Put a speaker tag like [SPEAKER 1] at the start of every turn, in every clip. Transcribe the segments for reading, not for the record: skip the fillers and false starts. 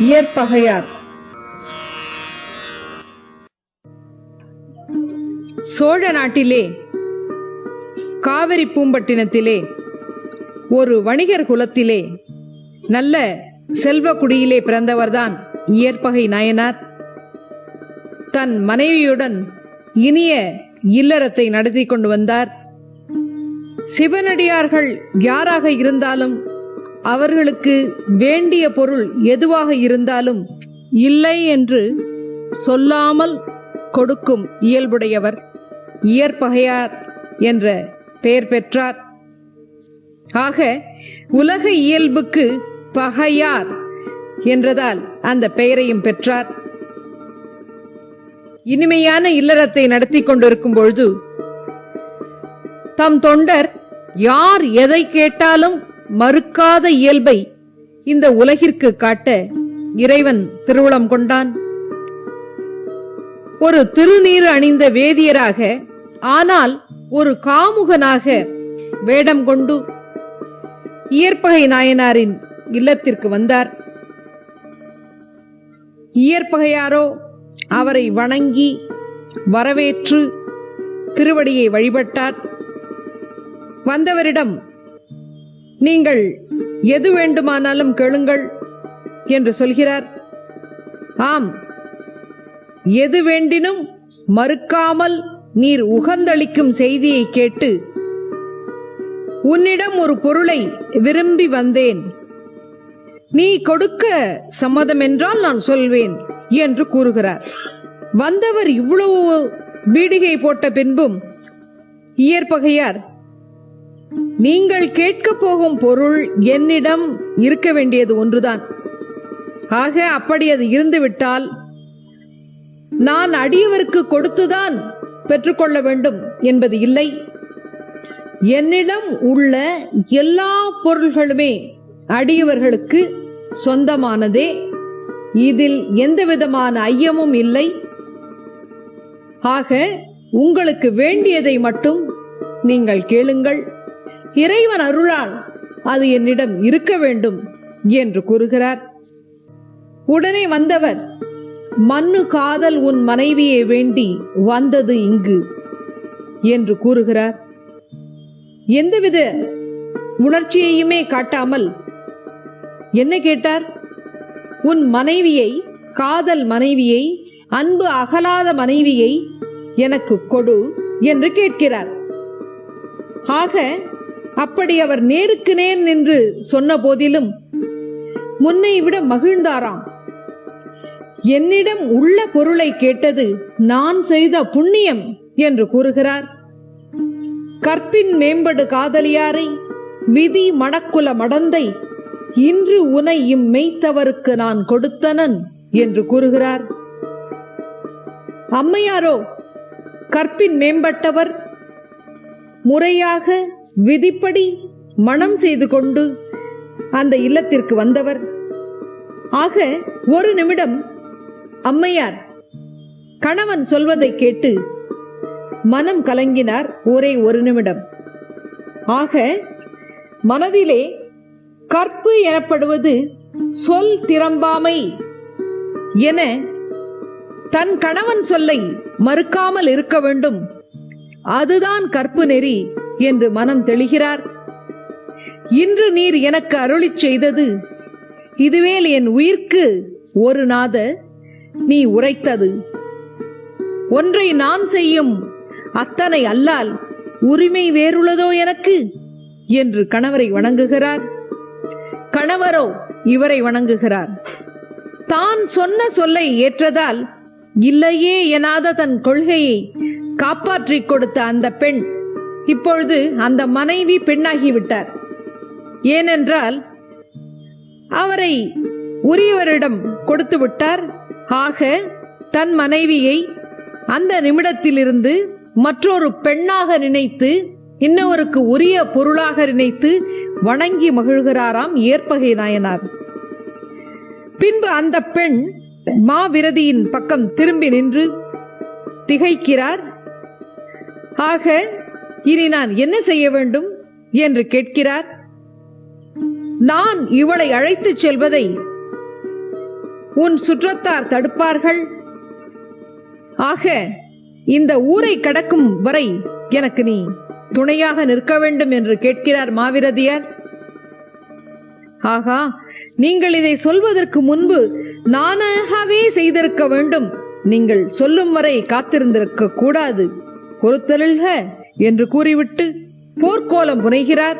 [SPEAKER 1] இயற்பகையார்.
[SPEAKER 2] சோழ நாட்டிலே காவிரி பூம்பட்டினத்திலே ஒரு வணிகர் குலத்திலே நல்ல செல்வ குடியிலே பிறந்தவர்தான் இயற்பகை நாயனார். தன் மனைவியுடன் இனிய இல்லறத்தை நடத்தி கொண்டு வந்தார். சிவனடியார்கள் யாராக இருந்தாலும் அவர்களுக்கு வேண்டிய பொருள் எதுவாக இருந்தாலும் இல்லை என்று சொல்லாமல் கொடுக்கும் இயல்புடையவர். இயற்பகையார் என்ற பெயர் பெற்றார். ஆக உலக இயல்புக்கு பகையார் என்றதால் அந்த பெயரையும் பெற்றார். இனிமையான இல்லறத்தை நடத்தி கொண்டிருக்கும் பொழுது தம் தொண்டர் யார் எதை கேட்டாலும் மறுக்காத இயல்பை இந்த உலகிற்கு காட்ட இறைவன் திருவுளம் கொண்டான். ஒரு திருநீறு அணிந்த வேதியராக, ஆனால் ஒரு காமுகனாக வேடம் கொண்டு இயற்பகை நாயனாரின் இல்லத்திற்கு வந்தார். இயற்பகையாரோ அவரை வணங்கி வரவேற்று திருவடியை வழிபட்டார். வந்தவரிடம், நீங்கள் எது வேண்டுமானாலும் கேளுங்கள் என்று சொல்கிறார். ஆம், எது வேண்டினும் மறுக்காமல் நீர் உகந்தளிக்கும் செய்தியை கேட்டு உன்னிடம் ஒரு பொருளை விரும்பி வந்தேன். நீ கொடுக்க சம்மதம் என்றால் நான் சொல்வேன் என்று கூறுகிறார். வந்தவர் இவ்வளவு பீடிகை போட்ட பின்பும் இயற்பகையார், நீங்கள் கேட்க போகும் பொருள் என்னிடம் இருக்க வேண்டியது ஒன்றுதான். ஆக அப்படி அது இருந்துவிட்டால் நான் அடியவருக்கு கொடுத்துதான் பெற்றுக்கொள்ள வேண்டும் என்பது இல்லை. என்னிடம் உள்ள எல்லா பொருள்களுமே அடியவர்களுக்கு சொந்தமானதே. இதில் எந்தவிதமான ஐயமும் இல்லை. ஆக உங்களுக்கு வேண்டியதை மட்டும் நீங்கள் கேளுங்கள். இறைவன் அருளால் அது என்னிடம் இருக்க வேண்டும் என்று கூறுகிறார். உடனே வந்தவர், மண்ணு காதல் உன் மனைவியை வேண்டி வந்தது இங்கு என்று கூறுகிறார். எந்தவித உணர்ச்சியையுமே காட்டாமல் என்ன கேட்டார்? உன் மனைவியை, காதல் மனைவியை, அன்பு அகலாத மனைவியை எனக்கு கொடு என்று கேட்கிறார். ஆக அப்படி அவர் நேருக்கு நேர் நின்று சொன்ன போதிலும் முன்னை விட மகிழ்ந்தாராம். என்னிடம் உள்ள பொருளை கேட்டது நான் செய்த புண்ணியம் என்று கூறுகிறார். கற்பின் மேம்படு காதலியாரை, விதி மணக்குல மடந்தை, இன்று உனை இம்மெய்த்தவருக்கு நான் கொடுத்தனன் என்று கூறுகிறார். அம்மையாரோ கற்பின் மேம்பட்டவர், முறையாக விதிப்படி மணம் செய்து கொண்டு அந்த இல்லத்திற்கு வந்தவர். ஆக ஒரு நிமிடம் அம்மையார் கணவன் சொல்வதை கேட்டு மனம் கலங்கினார். ஒரே ஒரு நிமிடம். ஆக மனதிலே கற்பு எனப்படுவது சொல் திறம்பாமை என தன் கணவன் சொல்லை மறுக்காமல் இருக்க வேண்டும், அதுதான் கற்பு நெறி என்று மனம் தெளிகிறார். இன்று நீர் எனக்கு அருளிச் செய்தது இதுவேல் என் உயிர்க்கு ஒரு நாத நீ உரைத்தது. ஒன்றை நான் செய்யும் அத்தனை அல்லால் உரிமை வேறுள்ளதோ எனக்கு என்று கணவரை வணங்குகிறார். கணவரோ இவரை வணங்குகிறார். தான் சொன்ன சொல்லை ஏற்றதால் இல்லையே எனாத தன் கொள்கையை காப்பாற்றிக் கொடுத்த அந்த பெண் இப்பொழுது அந்த மனைவி பெண்ணாகிவிட்டார். ஏனென்றால் அவரை உரியவரிடம் கொடுத்து விட்டார். ஆக தன் மனைவியை அந்த நிமிடத்திலிருந்து மற்றொரு பெண்ணாக நினைத்து, இன்னொருக்கு உரிய பொருளாக நினைத்து வணங்கி மகிழ்கிறாராம் இயற்பகை நாயனார். பின்பு அந்த பெண் மாவிரதியின் பக்கம் திரும்பி நின்று திகைக்கிறார். ஆக இனி நான் என்ன செய்ய வேண்டும் என்று கேட்கிறார். நான் இவளை அழைத்துச் செல்வதை உன் சுற்றத்தார் தடுப்பார்கள். ஆக இந்த ஊரை கடக்கும் வரை எனக்கு நீ துணையாக நிற்க வேண்டும் என்று கேட்கிறார் மாவிரதியார். ஆகா, நீங்கள் இதை சொல்வதற்கு முன்பு நானாகவே செய்திருக்க வேண்டும். நீங்கள் சொல்லும் வரை காத்திருந்திருக்க கூடாது. பொறுத்தருள்க என்று கூறிவிட்டு போர்க்கோலம் புனைகிறார்.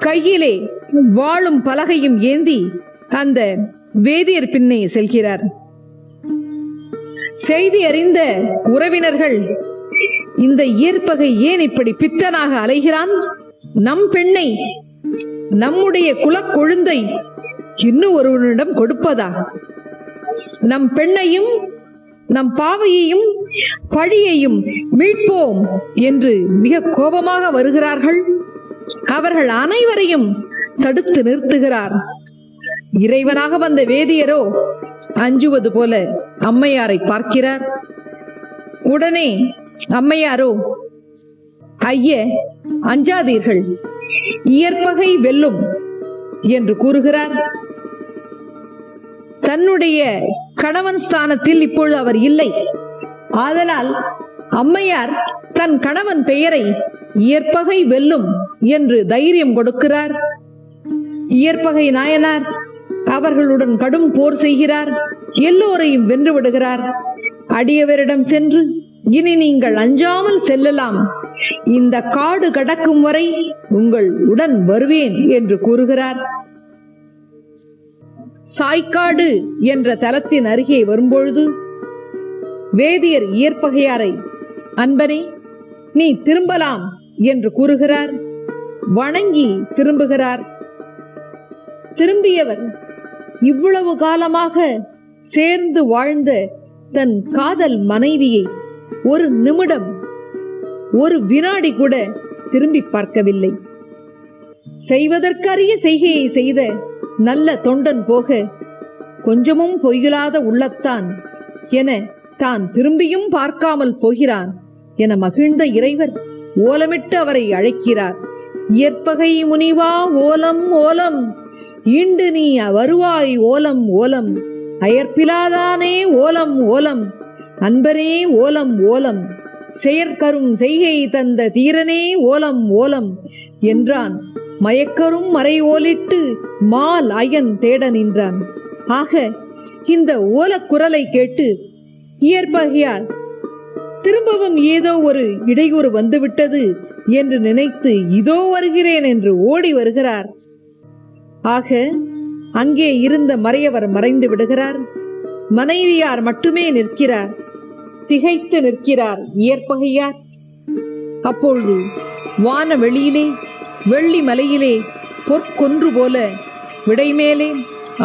[SPEAKER 2] கையிலே வாளும் பலகையும் ஏந்தி அந்த வேதியர் பின்னே செல்கிறார். செய்தி அறிந்த உறவினர்கள், இந்த இயற்பகை ஏன் இப்படி பித்தனாக அலைகிறான்? நம் பெண்ணை, நம்முடைய குலக்கொழுந்தை இன்னும் ஒருவனிடம் கொடுப்பதா? நம் பெண்ணையும் நம் பாவையையும் பழியையும் மீட்போம் என்று மிக கோபமாக வருகிறார்கள். அவர்கள் அனைவரையும் தடுத்து நிறுத்துகிறார். இறைவனாக வந்த வேதியரோ அஞ்சுவது போல அம்மையாரை பார்க்கிறார். உடனே அம்மையாரோ, ஐய, அஞ்சாதீர்கள், இயற்பகை வெல்லும் என்று கூறுகிறார். தன்னுடைய கணவன் ஸ்தானத்தில் இப்பொழுது அவர் இல்லை. ஆதலால் அம்மையார் தன் கணவன் பெயரை இயற்பகை வெல்லும் என்று தைரியம் கொடுக்கிறார். இயற்பகை நாயனார் அவர்களுடன் கடும் போர் செய்கிறார். எல்லோரையும் வென்று விடுகிறார். அடியவரிடம் சென்று, இனி நீங்கள் அஞ்சாமல் செல்லலாம், இந்த காடு கடக்கும் வரை உங்கள் உடன் வருவேன் என்று கூறுகிறார். சாய்க்காடு என்ற தலத்தின் அருகே வரும்பொழுது வேதியர் இயற்பகையாரை, அன்பனே, நீ திரும்பலாம் என்று கூறுகிறார். வணங்கி திரும்புகிறார். திரும்பியவர் இவ்வளவு காலமாக சேர்ந்து வாழ்ந்த தன் காதல் மனைவியை ஒரு நிமிடம், ஒரு வினாடி கூட திரும்பி பார்க்கவில்லை. செய்வதற்கரிய செய்கையை செய்த நல்ல தொண்டன் போக கொஞ்சமும் பொய்யில்லாத உள்ளத்தான் என தான் திரும்பியும் பார்க்காமல் போகிறான் என மகிழ்ந்த இறைவர் ஓலமிட்டு அவரை அழைக்கிறார். இயற்பகை முனிவா ஓலம் ஓலம், ஈண்டு நீ வருவாய் ஓலம் ஓலம், அயற்பிலாதானே ஓலம் ஓலம், அன்பரே ஓலம் ஓலம், செயற்கரும் செய்கை தந்த தீரனே ஓலம் ஓலம் என்றான். மயக்கரும் மறை ஓலிட்டு மால் அயன் தேட நின்றான். ஆக இந்த ஓலக்குரலை கேட்டு இயற்பகையார் திரும்பவும் ஏதோ ஒரு இடையூறு வந்துவிட்டது என்று நினைத்து இதோ வருகிறேன் என்று ஓடி வருகிறார். ஆக அங்கே இருந்த மறையவர் மறைந்து விடுகிறார். மனைவியார் மட்டுமே நிற்கிறார். திகைத்து நிற்கிறார் இயற்பகையார். அப்பொழுது வான வெளியிலே, வெள்ளி மலையிலே பொற்கொன்று போல விடைமேலே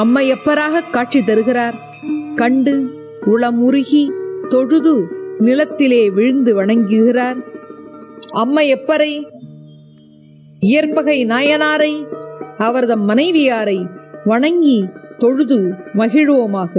[SPEAKER 2] அம்மையப்பராக காட்சி தருகிறார். கண்டு உளம் உருகி தொழுது நிலத்திலே விழுந்து வணங்குகிறார். அம்மையப்பரை, இயற்பகை நாயனாரை, அவரது மனைவியாரை வணங்கி தொழுது மகிழ்வோமாக.